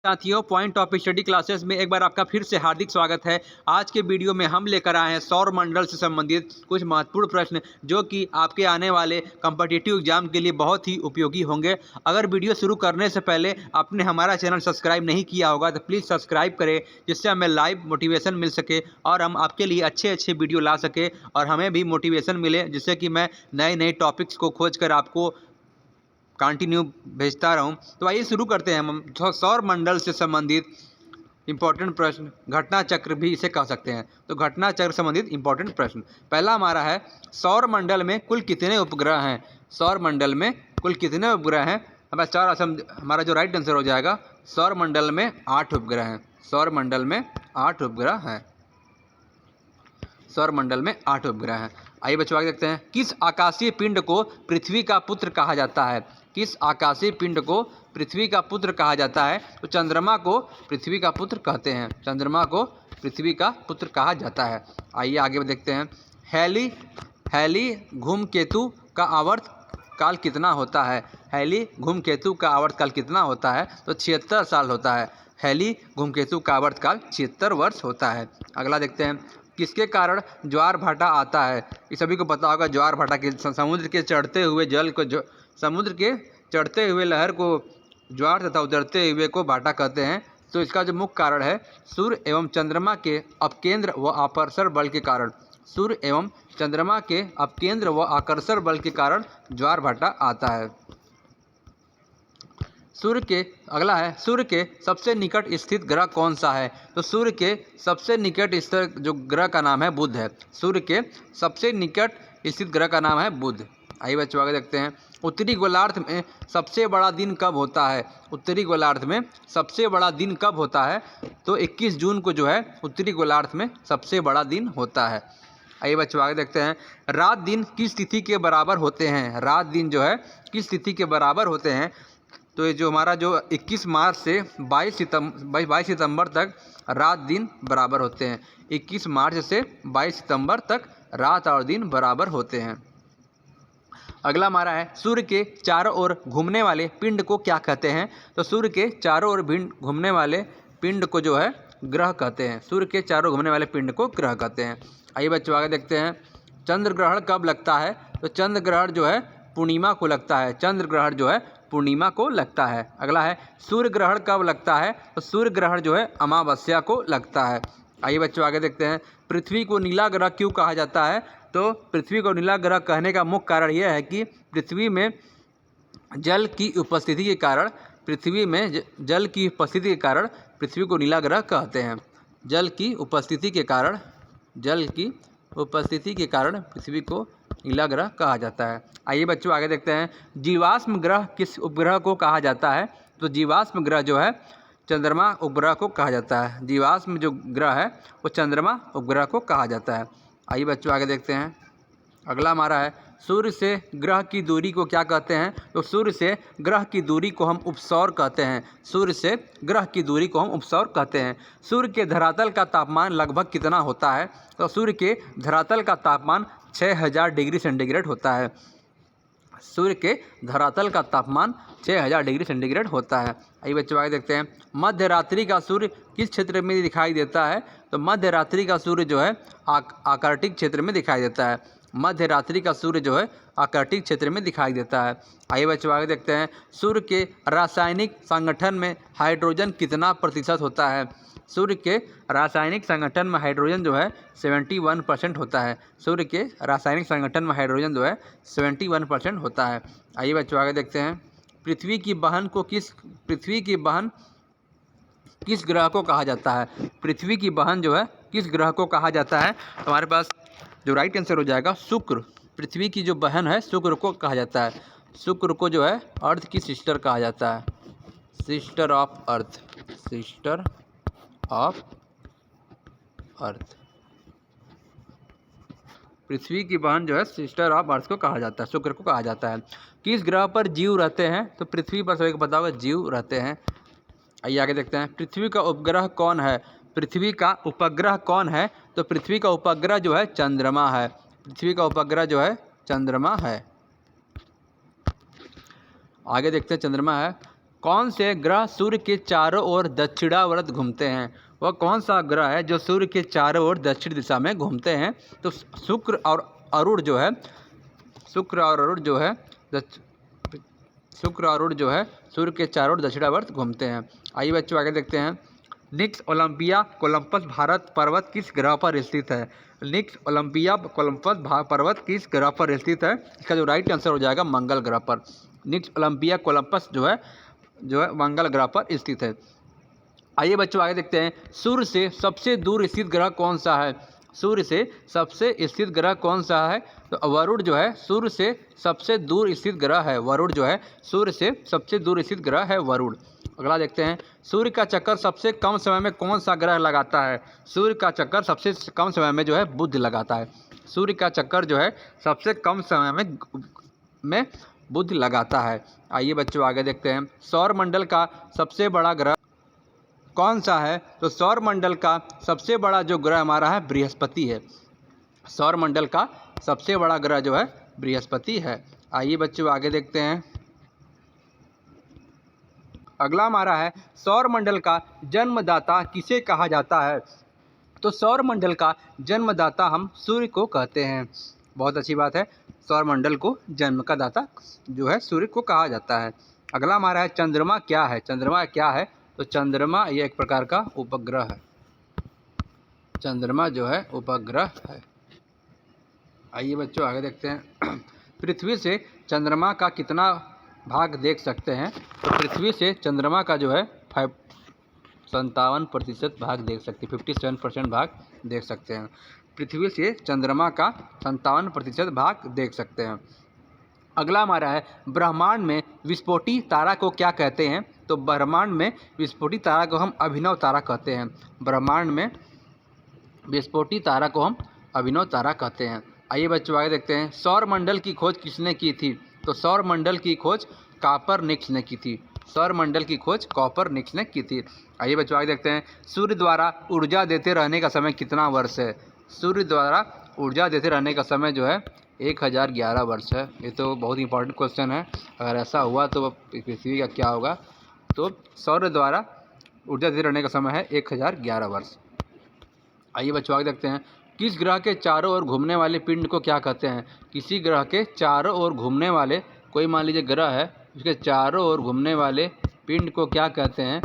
साथियों, point of study classes में एक बार आपका फिर से हार्दिक स्वागत है। आज के वीडियो में हम लेकर आए हैं सौर मंडल से संबंधित कुछ महत्वपूर्ण प्रश्न जो कि आपके आने वाले कॉम्पिटिटिव एग्जाम के लिए बहुत ही उपयोगी होंगे। अगर वीडियो शुरू करने से पहले आपने हमारा चैनल सब्सक्राइब नहीं किया होगा तो प्लीज़ सब्सक्राइब करें, जिससे हमें लाइव मोटिवेशन मिल सके और हम आपके लिए अच्छे अच्छे वीडियो ला सके और हमें भी मोटिवेशन मिले, जिससे कि मैं नए नए टॉपिक्स को खोज कर आपको कंटिन्यू भेजता रहूं। तो आइए शुरू करते हैं हम सौर मंडल से संबंधित इंपॉर्टेंट प्रश्न। घटना चक्र भी इसे कह सकते हैं। तो घटना चक्र संबंधित इंपॉर्टेंट प्रश्न पहला हमारा है, सौर मंडल में कुल कितने उपग्रह हैं? सौर मंडल में कुल कितने उपग्रह हैं? हमारा चार ऑप्शन, हमारा जो राइट आंसर हो जाएगा, सौर मंडल में 8 उपग्रह हैं। सौर मंडल में 8 उपग्रह हैं। सौर मंडल में 8 उपग्रह हैं। आइए बच्चों आगे देखते हैं, किस आकाशीय पिंड को पृथ्वी का पुत्र कहा जाता है? किस आकाशीय पिंड को पृथ्वी का पुत्र कहा जाता है? तो चंद्रमा को पृथ्वी का पुत्र कहते हैं। चंद्रमा को पृथ्वी का पुत्र कहा जाता है। आइए आगे देखते हैं, हैली धूमकेतु का आवर्त काल कितना होता है? हैली धूमकेतु का आवर्त काल कितना होता है? तो 76 साल होता है। हैली धूमकेतु का आवर्त काल 76 वर्ष होता है। अगला देखते हैं, किसके कारण ज्वार भाटा आता है? ये सभी को पता होगा, ज्वार भाटा के समुद्र के चढ़ते हुए जल को, समुद्र के चढ़ते हुए लहर को ज्वार तथा उतरते हुए को भाटा कहते हैं। तो इसका जो मुख्य कारण है, सूर्य एवं चंद्रमा के अपकेंद्र व आकर्षण बल के कारण। सूर्य एवं चंद्रमा के अपकेंद्र व आकर्षण बल के कारण ज्वार भाटा आता है। सूर्य के अगला है, सूर्य के सबसे निकट स्थित ग्रह कौन सा है? तो सूर्य के सबसे निकट स्थित जो ग्रह का नाम है बुध है। सूर्य के सबसे निकट स्थित ग्रह का नाम है बुध। आइए बच्चों आगे देखते हैं, उत्तरी गोलार्ध में सबसे बड़ा दिन कब होता है? उत्तरी गोलार्ध में सबसे बड़ा दिन कब होता है? तो 21 जून को जो है उत्तरी गोलार्ध में सबसे बड़ा दिन होता है। आइए बच्चों आगे देखते हैं, रात दिन किस तिथि के बराबर होते हैं? रात दिन जो है किस तिथि के बराबर होते हैं? तो ये जो हमारा जो 21 मार्च से 22 सितंबर तक रात दिन बराबर होते हैं। 21 मार्च से 22 सितंबर तक रात और दिन बराबर होते हैं। अगला हमारा है, सूर्य के चारों ओर घूमने वाले पिंड को क्या कहते हैं? तो सूर्य के चारों ओर घूमने वाले पिंड को जो है ग्रह कहते हैं। सूर्य के चारों घूमने वाले पिंड को ग्रह कहते हैं। आइए बच्चों आगे देखते हैं, चंद्र ग्रहण कब लगता है? तो चंद्र ग्रहण जो है पूर्णिमा को लगता है। चंद्र ग्रहण जो है पूर्णिमा को लगता है। अगला है, सूर्य ग्रहण कब लगता है? तो सूर्य ग्रहण जो है अमावस्या को लगता है। आइए बच्चों आगे देखते हैं, पृथ्वी को नीला ग्रह क्यों कहा जाता है? तो पृथ्वी को नीला ग्रह कहने का मुख्य कारण यह है कि पृथ्वी में जल की उपस्थिति के कारण, पृथ्वी में जल की उपस्थिति के कारण पृथ्वी को नीला ग्रह कहते हैं। जल की उपस्थिति के कारण, जल की उपस्थिति के कारण पृथ्वी को नीला ग्रह कहा जाता है। आइए बच्चों आगे देखते हैं, जीवाश्म ग्रह किस उपग्रह को कहा जाता है? तो जीवाश्म ग्रह जो है चंद्रमा उपग्रह को कहा जाता है। जीवाश्म जो ग्रह है वो चंद्रमा उपग्रह को कहा जाता है। आइए बच्चों आगे देखते हैं, अगला हमारा है, सूर्य से ग्रह की दूरी को क्या कहते हैं? तो सूर्य से ग्रह की दूरी को हम उपसौर कहते हैं। सूर्य से ग्रह की दूरी को हम उपसौर कहते हैं। सूर्य के धरातल का तापमान लगभग कितना होता है? तो सूर्य के धरातल का तापमान 6000 डिग्री सेंटीग्रेड होता है। सूर्य के धरातल का तापमान 6000 डिग्री सेंटीग्रेड होता है। आइए बच्चों आगे देखते हैं, मध्य रात्रि का सूर्य किस क्षेत्र में दिखाई देता है? तो मध्य रात्रि का सूर्य जो है आर्कटिक क्षेत्र में दिखाई देता है। मध्य रात्रि का सूर्य जो है आर्कटिक क्षेत्र में दिखाई देता है। आइए बच्चों आगे देखते हैं, सूर्य के रासायनिक संगठन में हाइड्रोजन कितना प्रतिशत होता है? सूर्य के रासायनिक संगठन में हाइड्रोजन जो है 71% होता है। सूर्य के रासायनिक संगठन में हाइड्रोजन जो है 71% होता है। आइए बच्चों आगे देखते हैं, पृथ्वी की बहन किस ग्रह को कहा जाता है? पृथ्वी की बहन जो है किस ग्रह को कहा जाता है? हमारे पास जो राइट आंसर हो जाएगा शुक्र। पृथ्वी की जो बहन है शुक्र को कहा जाता है। शुक्र को जो है अर्थ की सिस्टर कहा जाता है। Sister of earth, sister of earth. पृथ्वी की बहन जो है सिस्टर ऑफ अर्थ को कहा जाता है, शुक्र को कहा जाता है। किस ग्रह पर जीव रहते हैं? तो पृथ्वी पर सभी को पता होगा जीव रहते हैं। आइए आगे देखते हैं, पृथ्वी का उपग्रह कौन है? पृथ्वी का उपग्रह कौन है? तो पृथ्वी का उपग्रह जो है चंद्रमा है। पृथ्वी का उपग्रह जो है चंद्रमा है। आगे देखते हैं, चंद्रमा है, कौन से ग्रह सूर्य के चारों ओर दक्षिणावर्त घूमते हैं? वह कौन सा ग्रह है जो सूर्य के चारों ओर दक्षिण दिशा में घूमते हैं? तो शुक्र और अरुण जो है, शुक्र और अरुण जो है शुक्र और अरुण जो है सूर्य के चारों ओर दक्षिणावर्त घूमते हैं। आइए बच्चों आगे देखते हैं। निक्स ओलंपिया कोलंबस भारत पर्वत किस ग्रह पर स्थित है? निक्स ओलंपिया कोलंबस पर्वत किस ग्रह पर स्थित है? इसका जो राइट आंसर हो जाएगा मंगल ग्रह पर। निक्स ओलंपिया कोलंबस जो है मंगल ग्रह पर स्थित है। आइए बच्चों आगे देखते हैं। सूर्य से सबसे दूर स्थित ग्रह कौन सा है? सूर्य से सबसे स्थित ग्रह कौन सा है? तो वरुण जो है सूर्य से सबसे दूर स्थित ग्रह है। वरुण जो है सूर्य से सबसे दूर स्थित ग्रह है वरुण। अगला देखते हैं। सूर्य का चक्कर सबसे कम समय में कौन सा ग्रह लगाता है? सूर्य का चक्कर सबसे कम समय में जो है बुध लगाता है। सूर्य का चक्कर जो है सबसे कम समय में बुध लगाता है। आइए बच्चों आगे देखते हैं। सौर मंडल का सबसे बड़ा ग्रह कौन सा है? तो सौर मंडल का सबसे बड़ा जो ग्रह हमारा है बृहस्पति है। सौर मंडल का सबसे बड़ा ग्रह जो है बृहस्पति है। आइए बच्चों आगे देखते हैं। अगला हमारा है सौर मंडल का जन्मदाता किसे कहा जाता है? तो सौर मंडल का जन्मदाता हम सूर्य को कहते हैं। बहुत अच्छी बात है, सौर मंडल को जन्म का दाता जो है सूर्य को कहा जाता है। अगला हमारा है चंद्रमा क्या है? चंद्रमा क्या है? तो चंद्रमा ये एक प्रकार का उपग्रह है। चंद्रमा जो है उपग्रह है। आइए बच्चों आगे देखते हैं। पृथ्वी से चंद्रमा का कितना भाग देख सकते हैं? तो पृथ्वी से चंद्रमा का जो है 57% भाग देख सकते हैं। 57% भाग देख सकते हैं। पृथ्वी से चंद्रमा का 57% भाग देख सकते हैं। अगला हमारा है ब्रह्मांड में विस्फोटी तारा को क्या कहते हैं? तो ब्रह्मांड में विस्फोटी तारा को हम अभिनव तारा कहते हैं। ब्रह्मांड में विस्फोटी तारा को हम अभिनव तारा कहते हैं। आइए बच्चों आगे देखते हैं। सौर मंडल की खोज किसने की थी? तो सौर मंडल की खोज कॉपरनिकस ने की थी। सौर मंडल की खोज कॉपरनिकस ने की थी। आइए बच्चों आगे देखते हैं। सूर्य द्वारा ऊर्जा देते रहने का समय कितना वर्ष है? सूर्य द्वारा ऊर्जा देते रहने का समय जो है 1011 वर्ष है। ये तो बहुत इंपॉर्टेंट क्वेश्चन है। अगर ऐसा हुआ तो पृथ्वी का क्या होगा? तो सौर्य द्वारा ऊर्जा देते रहने का समय है 1011 वर्ष। आइए बच्चों आगे देखते हैं। किस ग्रह के चारों ओर घूमने वाले पिंड को क्या कहते हैं? किसी ग्रह के चारों ओर घूमने वाले, कोई मान लीजिए ग्रह है, उसके चारों ओर घूमने वाले पिंड को क्या कहते हैं?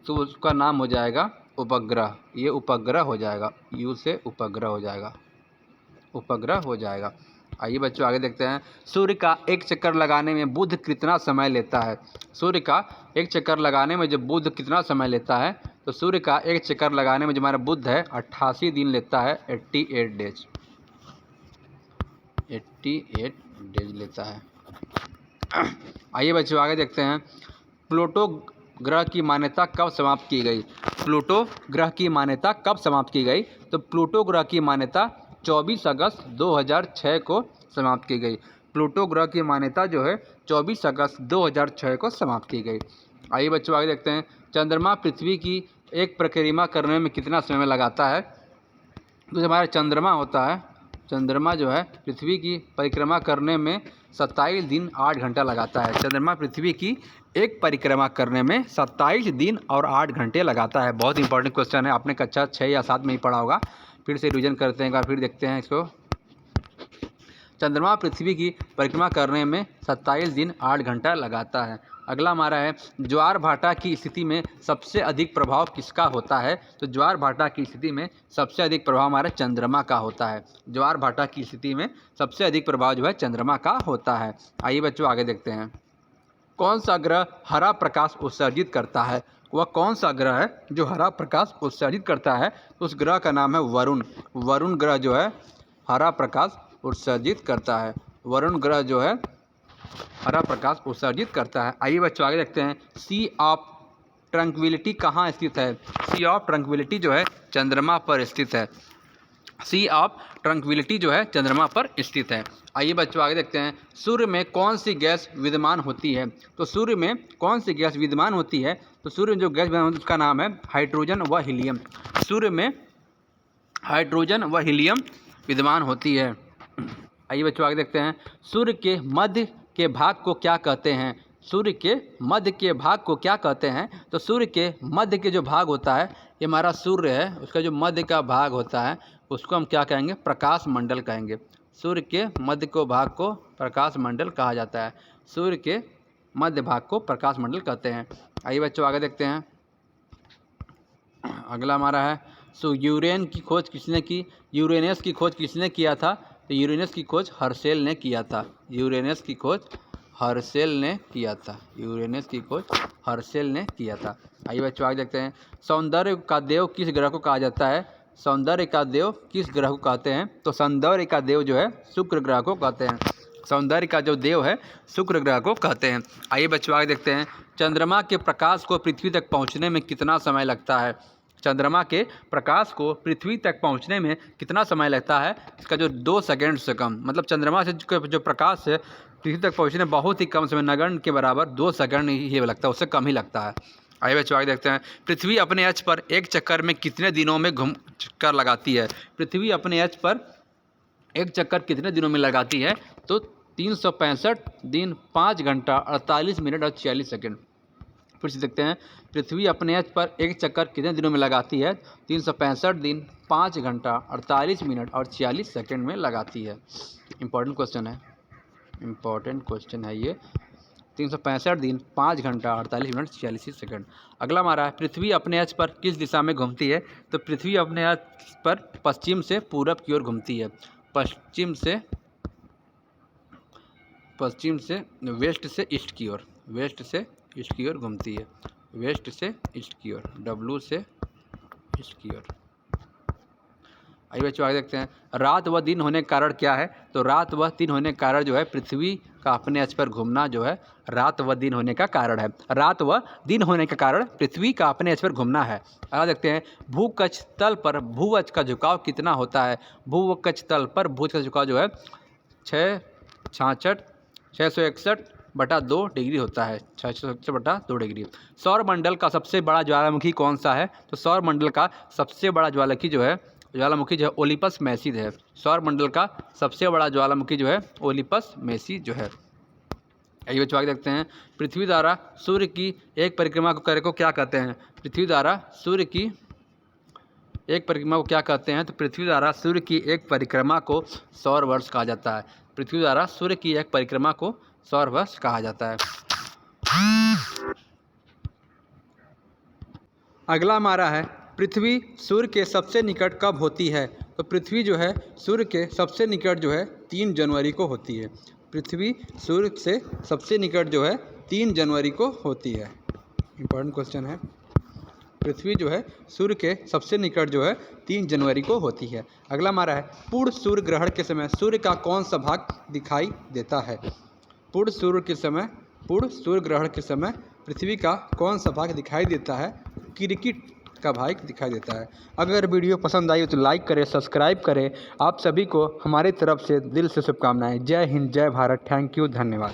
तो उसका नाम हो जाएगा उपग्रह। ये उपग्रह हो जाएगा, यू से उपग्रह हो जाएगा, उपग्रह हो जाएगा। आइए बच्चों आगे देखते हैं। सूर्य का एक चक्कर लगाने में बुध कितना समय लेता है? सूर्य का एक चक्कर लगाने में जो बुध कितना समय लेता है? तो सूर्य का एक चक्कर लगाने में जो हमारा बुध है 88 दिन लेता है। 88 डेज, 88 डेज लेता है। आइए बच्चों आगे देखते हैं। प्लूटो ग्रह की मान्यता कब समाप्त की गई? प्लूटो ग्रह की मान्यता कब समाप्त की गई? तो प्लूटो ग्रह की मान्यता 24 अगस्त 2006 को समाप्त की गई। प्लूटो ग्रह की मान्यता जो है 24 अगस्त 2006 को समाप्त की गई। आइए बच्चों आगे देखते हैं। चंद्रमा पृथ्वी की एक परिक्रमा करने में कितना समय लगाता है? तो जो हमारा चंद्रमा होता है, चंद्रमा जो है पृथ्वी की परिक्रमा करने में 27 दिन 8 घंटा लगाता है। चंद्रमा पृथ्वी की एक परिक्रमा करने में 27 दिन और 8 घंटे लगाता है। बहुत इंपॉर्टेंट क्वेश्चन है, आपने कक्षा 6 या 7 में ही पढ़ा होगा। फिर से रिवीजन करते हैं एक बार, फिर देखते हैं इसको। चंद्रमा पृथ्वी की परिक्रमा करने में 27 दिन 8 घंटा लगाता है। अगला हमारा है ज्वार भाटा की स्थिति में सबसे अधिक प्रभाव किसका होता है? तो ज्वार भाटा की स्थिति में सबसे अधिक प्रभाव हमारे चंद्रमा का होता है। ज्वार भाटा की स्थिति में सबसे अधिक प्रभाव जो है चंद्रमा का होता है। आइए बच्चों आगे देखते हैं। कौन सा ग्रह हरा प्रकाश उत्सर्जित करता है? वह कौन सा ग्रह है जो हरा प्रकाश उत्सर्जित करता है? उस ग्रह का नाम है वरुण। वरुण ग्रह जो है हरा प्रकाश उत्सर्जित करता है। वरुण ग्रह जो है हरा प्रकाश उत्सर्जित करता है। आइए बच्चों आगे देखते हैं। सी ऑफ ट्रंक्विलिटी कहाँ स्थित है? सी ऑफ ट्रंक्विलिटी जो है चंद्रमा पर स्थित है। सी ऑफ ट्रंक्विलिटी जो है चंद्रमा पर स्थित है। आइए बच्चों आगे देखते हैं। सूर्य में कौन सी गैस विद्यमान होती है? तो सूर्य में कौन सी गैस विद्यमान होती है? तो सूर्य में जो गैस विद्यमान होती है उसका नाम है हाइड्रोजन व हीलियम। सूर्य में हाइड्रोजन व हीलियम विद्यमान होती है। आइए बच्चों आगे देखते हैं। सूर्य के मध्य के भाग को क्या कहते हैं? सूर्य के मध्य के भाग को क्या कहते हैं? तो सूर्य के मध्य के जो भाग होता है, ये हमारा सूर्य है, उसका जो मध्य का भाग होता है उसको हम क्या कहेंगे? प्रकाश मंडल कहेंगे। सूर्य के मध्य को भाग को प्रकाश मंडल कहा जाता है। सूर्य के मध्य भाग को प्रकाश मंडल कहते हैं। आइए बच्चों आगे देखते हैं। अगला हमारा है यूरेन की खोज किसने की? यूरेनस की खोज किसने किया था? तो यूरेनस की खोज हर्शेल ने किया था। यूरेनस की खोज हर्शेल ने किया था। यूरेनस की खोज हर्शेल ने किया था। आइए बच्चों आगे देखते हैं। सौंदर्य का देव किस ग्रह को कहा जाता है? सौंदर्य का देव किस ग्रह को कहते हैं? तो सौंदर्य का देव जो है शुक्र ग्रह को कहते हैं। सौंदर्य का जो देव है शुक्र ग्रह को कहते हैं। आइए बच्चों आगे देखते हैं। चंद्रमा के प्रकाश को पृथ्वी तक पहुंचने में कितना समय लगता है? चंद्रमा के प्रकाश को पृथ्वी तक पहुंचने में कितना समय लगता है? इसका जो 2 सेकंड से कम, मतलब चंद्रमा से जो प्रकाश है पृथ्वी तक पहुंचने बहुत ही कम समय, नगण्य के बराबर 2 सेकंड ही लगता है, उससे कम ही लगता है। आइए बच्चों आगे देखते हैं। पृथ्वी अपने अक्ष पर एक चक्कर में कितने दिनों में घूम चक्कर लगाती है? पृथ्वी अपने अक्ष पर एक चक्कर कितने दिनों में लगाती है? तो 365 दिन 5 घंटा 48 मिनट और 46 सेकंड। फिर से देखते हैं। पृथ्वी अपने अक्ष पर एक चक्कर कितने दिनों में लगाती है? 365 दिन 5 घंटा 48 मिनट और 46 सेकंड में लगाती है। इंपॉर्टेंट क्वेश्चन है, इंपॉर्टेंट क्वेश्चन है ये। 365 दिन 5 घंटा 48 मिनट 46 सेकंड। अगला हमारा है पृथ्वी अपने अक्ष पर किस दिशा में घूमती है? तो पृथ्वी अपने अक्ष पर पश्चिम से पूरब की ओर घूमती है। पश्चिम से वेस्ट से ईस्ट की ओर, वेस्ट से ईस्ट की ओर घूमती है। वेस्ट से ईस्ट की ओर, डब्लू से ईस्ट की ओर। आइए बच्चों आगे देखते हैं। रात व दिन होने का कारण क्या है? तो रात व दिन होने का कारण जो है पृथ्वी का अपने अक्ष पर घूमना जो है रात व दिन होने का कारण है। रात व दिन होने का कारण पृथ्वी का अपने अक्ष पर घूमना है। आगे देखते हैं। भूकक्ष तल पर भूअक्ष का झुकाव कितना होता है? भूकक्ष तल पर भूअक्ष का झुकाव जो है 661/2 डिग्री होता है। 661/2 डिग्री। सौर मंडल का सबसे बड़ा ज्वालामुखी कौन सा है? तो सौर मंडल का सबसे बड़ा ज्वालामुखी जो है ओलिपस मेसिस है। सौर मंडल का सबसे बड़ा ज्वालामुखी जो है ओलिपस मेसिस जो है। आइए बच्चों आगे देखते हैं। पृथ्वी द्वारा सूर्य की एक परिक्रमा को क्या कहते हैं? पृथ्वी द्वारा सूर्य की एक परिक्रमा को क्या कहते हैं? तो पृथ्वी द्वारा सूर्य की एक परिक्रमा को सौर वर्ष कहा जाता है। पृथ्वी द्वारा सूर्य की एक परिक्रमा को सौर वर्ष कहा जाता है। अगला हमारा है पृथ्वी सूर्य के सबसे निकट कब होती है? तो पृथ्वी जो है सूर्य के सबसे निकट जो है 3 जनवरी को होती है। पृथ्वी सूर्य से सबसे निकट जो है 3 जनवरी को होती है। इंपॉर्टेंट क्वेश्चन है। पृथ्वी जो है सूर्य के सबसे निकट जो है 3 जनवरी को होती है। अगला हमारा है पूर्ण सूर्य ग्रहण के समय सूर्य का कौन सा भाग दिखाई देता है? पूर्ण सूर्य ग्रहण के समय पृथ्वी का कौन सा भाग दिखाई देता है? किरकिट का भाग दिखाई देता है। अगर वीडियो पसंद आई तो लाइक करें, सब्सक्राइब करें। आप सभी को हमारी तरफ से दिल से शुभकामनाएं। जय हिंद, जय भारत। थैंक यू, धन्यवाद।